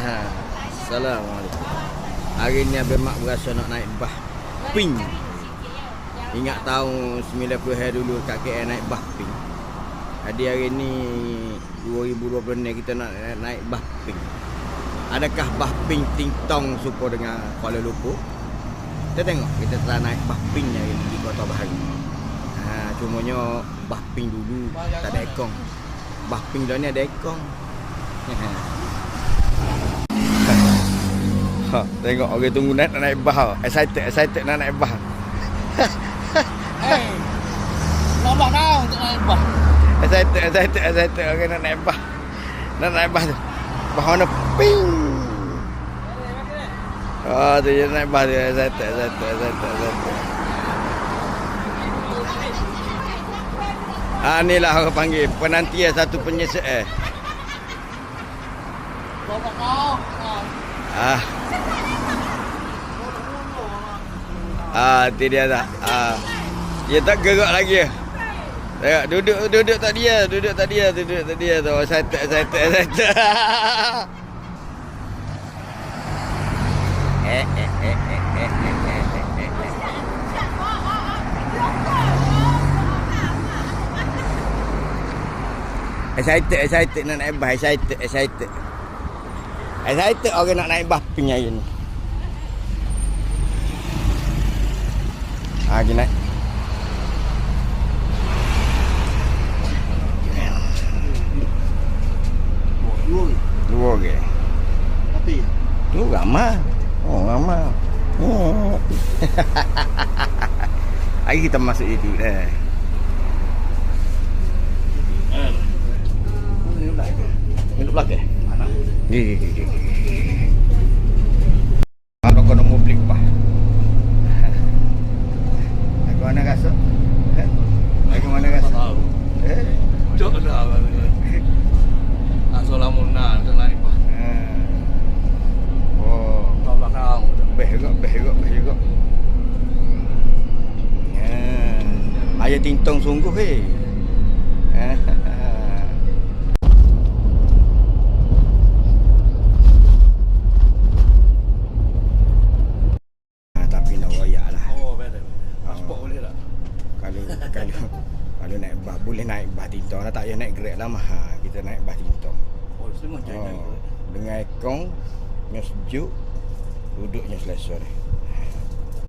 Assalamualaikum. Hari ni Abang Mak berasa nak naik bah ping. Ingat tahun 90 dulu kat KL naik bah ping. Jadi hari ni 2020 ni kita nak naik bah ping. Adakah bah ping ting-tong serupa dengan Kuala Lumpur? Kita tengok, kita telah naik bah ping hari ni di Kota Baharu. Cumanya bah ping dulu tak ada ekong. Bah ping dah ni ada ekong. Tengok orang tunggu nak naik bah. Excited nak naik bah. Lama dah untuk naik bah. Excited orang nak naik bah. Nak naik bah tu. Bah warna pink. Oh, tu je naik bah tu. Excited. Inilah orang panggil penantian satu penyelesaian. Lama kau. Itu dia tak. Dia tak gerak lagi. Tengok duduk tak dia tu. Excited. Excited nak naik bah. Excited orang nak naik bah ping hari ni. Lagi naik. Dua ke? Tapi tu ramai. Ramai. Hari kita masuk itu dah. Duduk belakang. mana? Ni. Kalau kau nak publik bah. Aku mana rasa? Aku mana rasa? Tahu. Cok dah. Assalamualaikum nak naik bah. Oh, Lama kau. beh juga. Ayah tintong sungguh Tapi nak royak lah. Oh, betul. Pasport boleh tak? Kalau naik bah boleh naik bah tintong lah, tak payah naik Grab lah mah. Kita naik bah tintong. Oh, semua jangan. Dengan ekong yang sejuk, duduknya selesa ni.